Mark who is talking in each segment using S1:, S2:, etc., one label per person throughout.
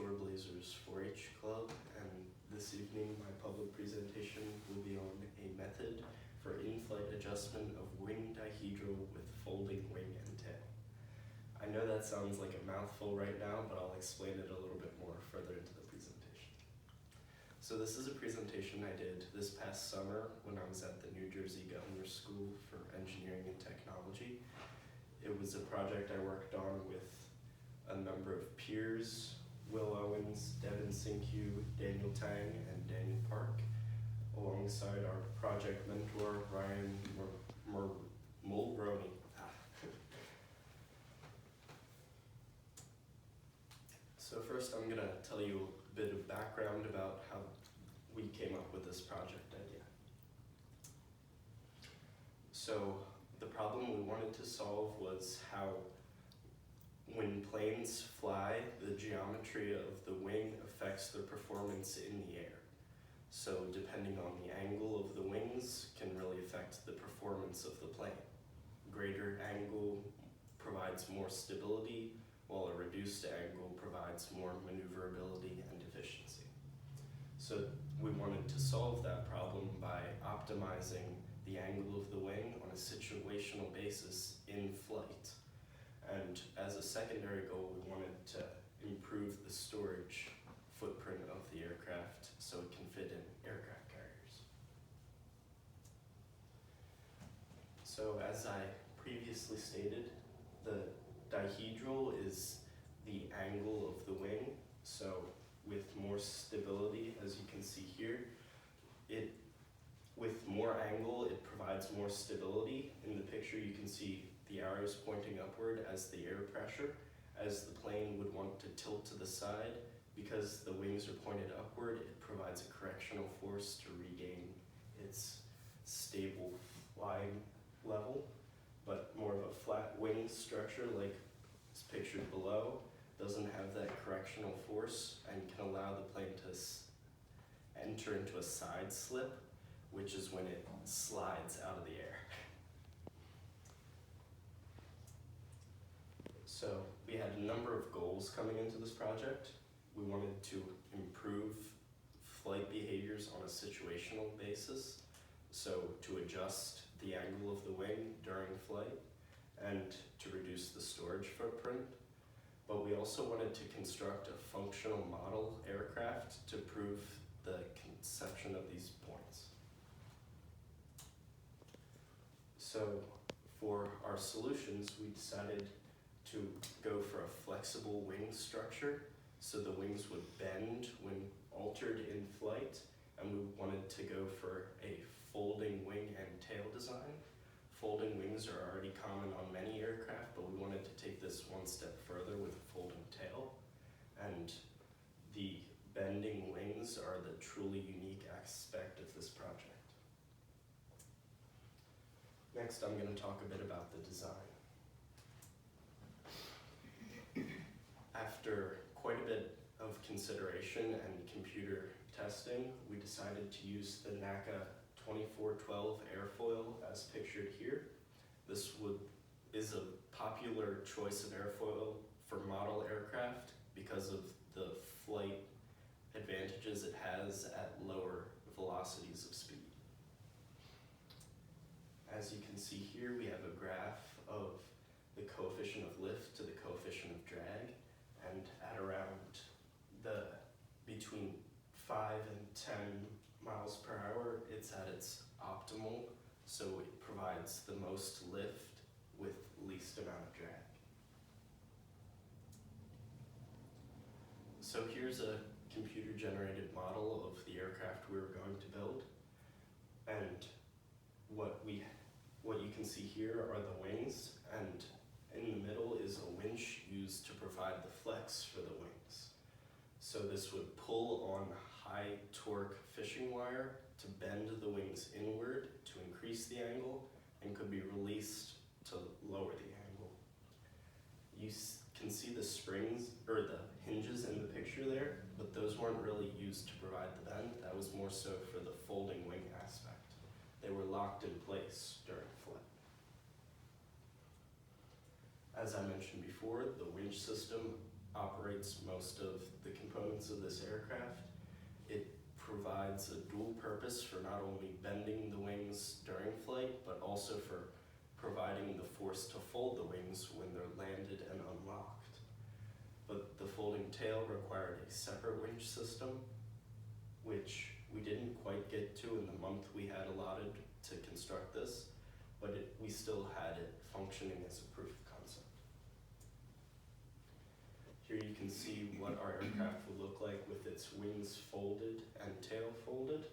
S1: Shore Blazers 4-H Club, and this evening my public presentation will be on a method for in-flight adjustment of wing dihedral with folding wing and tail. I know that sounds like a mouthful right now, but I'll explain it a little bit more further into the presentation. So this is a presentation I did this past summer when I was at the New Jersey Governor School for Engineering and Technology. It was a project I worked on with a number of peers, Will Owens, Devin Sinkyu, Daniel Tang, and Daniel Park, alongside our project mentor, Ryan Mulroney. So first I'm gonna tell you a bit of background about how we came up with this project idea. So the problem we wanted to solve was how when planes fly, the geometry of the wing affects their performance in the air. So depending on the angle of the wings can really affect the performance of the plane. Greater angle provides more stability, while a reduced angle provides more maneuverability and efficiency. So we wanted to solve that problem by optimizing the angle of the wing on a situational basis in flight. And as a secondary goal, we wanted to improve the storage footprint of the aircraft so it can fit in aircraft carriers. So as I previously stated, the dihedral is the angle of the wing. So with more stability, as you can see here, with more angle, it provides more stability. In the picture, you can see the arrows pointing upward as the air pressure, as the plane would want to tilt to the side. Because the wings are pointed upward, it provides a correctional force to regain its stable flying level. But more of a flat wing structure, like is pictured below, doesn't have that correctional force and can allow the plane to enter into a side slip, which is when it slides out of the air. So we had a number of goals coming into this project. We wanted to improve flight behaviors on a situational basis, so to adjust the angle of the wing during flight and to reduce the storage footprint. But we also wanted to construct a functional model aircraft to prove the conception of these points. So for our solutions, we decided to go for a flexible wing structure, so the wings would bend when altered in flight, and we wanted to go for a folding wing and tail design. Folding wings are already common on many aircraft, but we wanted to take this one step further with a folding tail. And the bending wings are the truly unique aspect of this project. Next, I'm going to talk a bit about the design. After quite a bit of consideration and computer testing, we decided to use the NACA 2412 airfoil as pictured here. This is a popular choice of airfoil for model aircraft because of the flight advantages it has at lower velocities of speed. As you can see here, we have a graph of the coefficient of lift to the coefficient of drag, and at around between 5 and 10 miles per hour, it's at its optimal, so it provides the most lift with least amount of drag. So here's a computer-generated model of the aircraft we were going to build, and what you can see here are the wings, and in the middle is a winch used to provide the flex for the wings. So this would pull on high torque fishing wire to bend the wings inward to increase the angle, and could be released to lower the angle. You can see the springs, or the hinges in the picture there, but those weren't really used to provide the bend. That was more so for the folding wing aspect. They were locked in place during flight. As I mentioned before, the winch system operates most of the components of this aircraft. It provides a dual purpose for not only bending the wings during flight, but also for providing the force to fold the wings when they're landed and unlocked. But the folding tail required a separate winch system, which we didn't quite get to in the month we had allotted to construct this, but we still had it functioning as a proof of concept. Here you can see what our aircraft would look like with its wings folded and tail folded.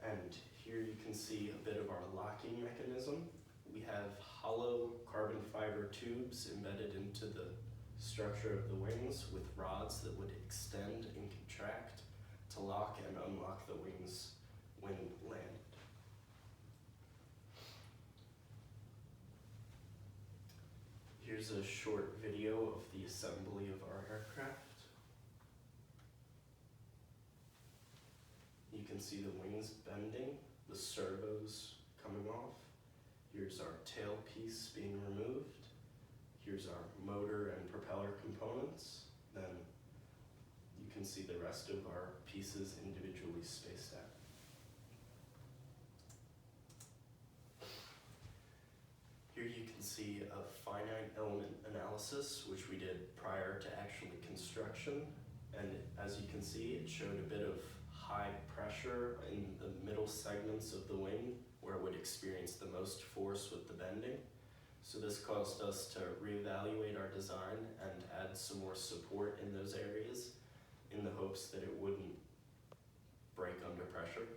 S1: And here you can see a bit of our locking mechanism. We have hollow carbon fiber tubes embedded into the structure of the wings with rods that would extend and contract to lock and unlock the wings when landed. Here's a short video of the assembly of our aircraft. You can see the wings bending, the servos coming off. Here's our tail piece being removed. Here's our motor and propeller components. Then you can see the rest of our pieces individually spaced out. Here you can see a finite element analysis, which we did prior to actually construction. And as you can see, it showed a bit of high pressure in the middle segments of the wing, where it would experience the most force with the bending. So this caused us to reevaluate our design and add some more support in those areas in the hopes that it wouldn't break under pressure.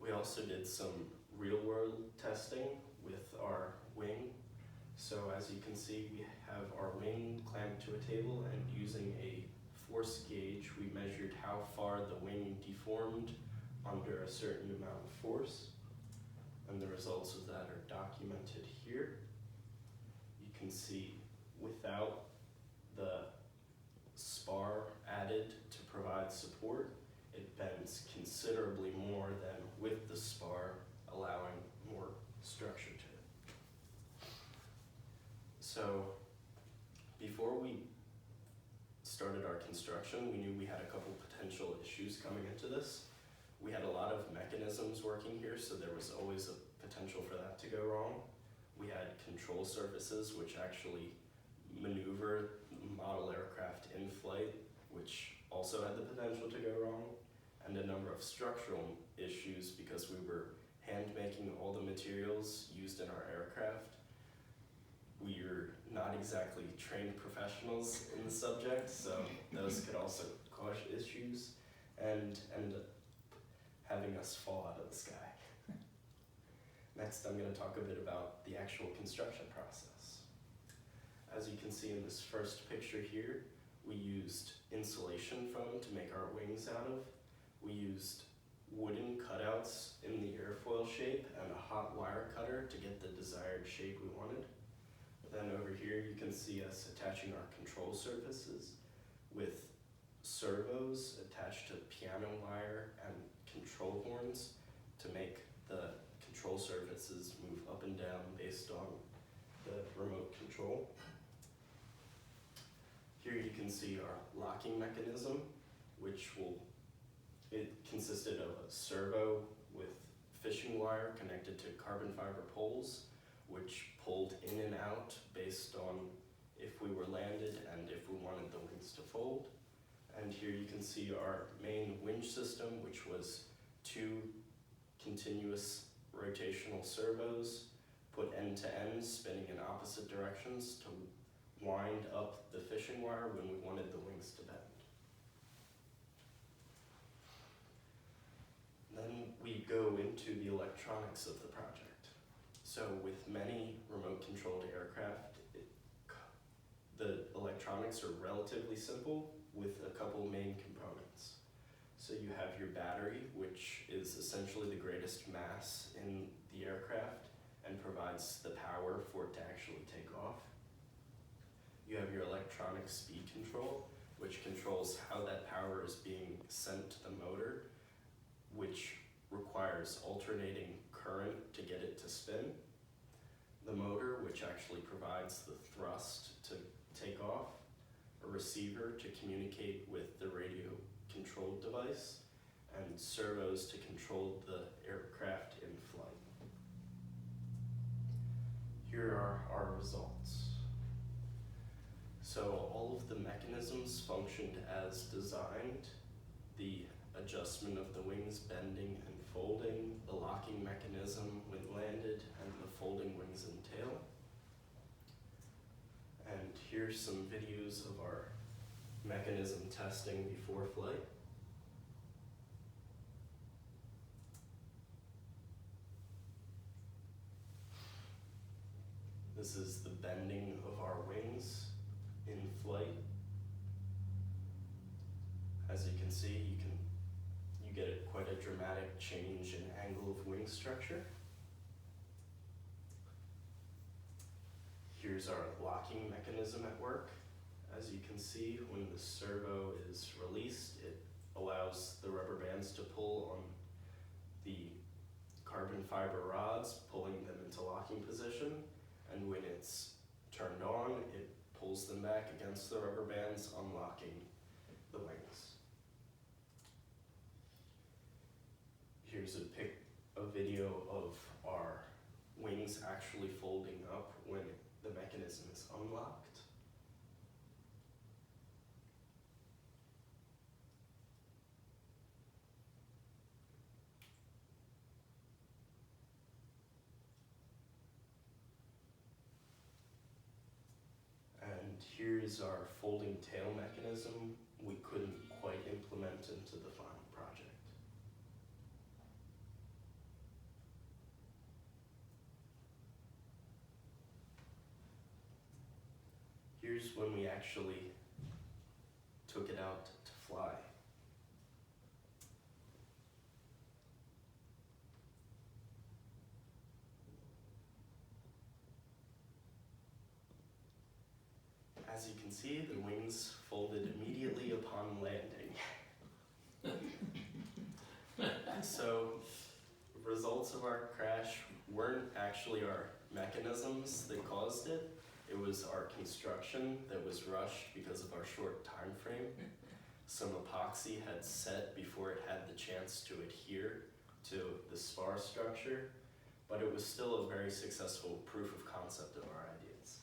S1: We also did some real-world testing with our wing. So as you can see, we have our wing clamped to a table, and using a force gauge, we measured how far the wing deformed under a certain amount of force. And the results of that are documented here. You can see without the spar added to provide support, it bends considerably more than with the spar, allowing more structure to it. So before we started our construction, we knew we had a couple potential issues coming into this. We had a lot of mechanisms working here, so there was always a potential for that to go wrong. We had control surfaces which actually maneuver model aircraft in flight, which also had the potential to go wrong, and a number of structural issues because we were hand making all the materials used in our aircraft. We're not exactly trained professionals in the subject, so those could also cause issues and end up having us fall out of the sky. Next, I'm going to talk a bit about the actual construction process. As you can see in this first picture here, we used insulation foam to make our wings out of. We used wooden cutouts in the airfoil shape and a hot wire cutter to get the desired shape we wanted. Then over here you can see us attaching our control surfaces with servos attached to piano wire and control horns to make the control surfaces move up and down based on the remote control. Here you can see our locking mechanism, it consisted of a servo with fishing wire connected to carbon fiber poles, which pulled in and out based on if we were landed and if we wanted the wings to fold. And here you can see our main winch system, which was 2 continuous rotational servos put end to end, spinning in opposite directions to wind up the fishing wire when we wanted the wings to bend. Then we go into the electronics of the project. So with many remote controlled aircraft, the electronics are relatively simple with a couple main components. So you have your battery, which is essentially the greatest mass in the aircraft and provides the power for it to actually take off. You have your electronic speed control, which controls how that power is being sent to the motor, which requires alternating current to get it to spin. The motor, which actually provides the thrust to take off, a receiver to communicate with the radio controlled device, and servos to control the aircraft in flight. Here are our results. So all of the mechanisms functioned as designed. The adjustment of the wings bending and folding, the locking mechanism when landed, and the folding wings and tail. And here's some videos of our mechanism testing before flight. This is the bending of our wings in flight. As you can see, you get quite a dramatic change in angle of wing structure. Here's our locking mechanism at work. As you can see, when the servo is released, it allows the rubber bands to pull on the carbon fiber rods, pulling them into locking position. And when it's turned on, it pulls them back against the rubber bands, unlocking the wings. Here's a video of our wings actually folding up when the mechanism is unlocked. And here's our folding tail mechanism we couldn't quite implement into the final project. Here's when we actually took it out to fly. As you can see, the wings folded immediately upon landing. So, results of our crash weren't actually our mechanisms that caused it. It was our construction that was rushed because of our short time frame. Some epoxy had set before it had the chance to adhere to the spar structure, but it was still a very successful proof of concept of our ideas.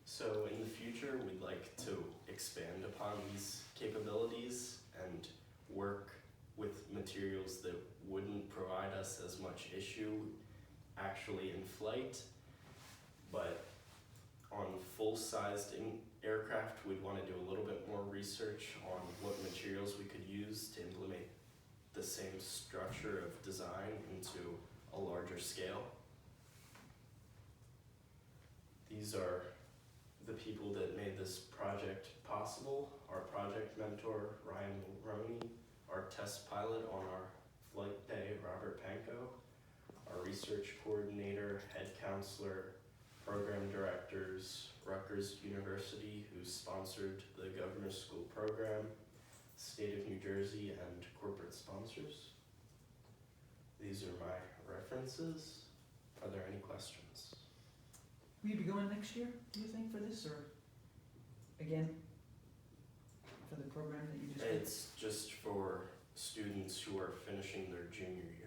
S1: So in the future, we'd like to expand upon these capabilities and work with materials that wouldn't provide us as much issue actually in flight, but on full-sized aircraft, we'd want to do a little bit more research on what materials we could use to implement the same structure of design into a larger scale. These are the people that made this project possible. Our project mentor, Ryan Mulroney, our test pilot on our flight day, Robert Panko, our research coordinator, head counselor, program directors, Rutgers University, who sponsored the governor's school program, State of New Jersey, and corporate sponsors. These are my references. Are there any questions?
S2: Will you be going next year, do you think, for this, or again, for the program that you just did?
S1: It's just for students who are finishing their junior year.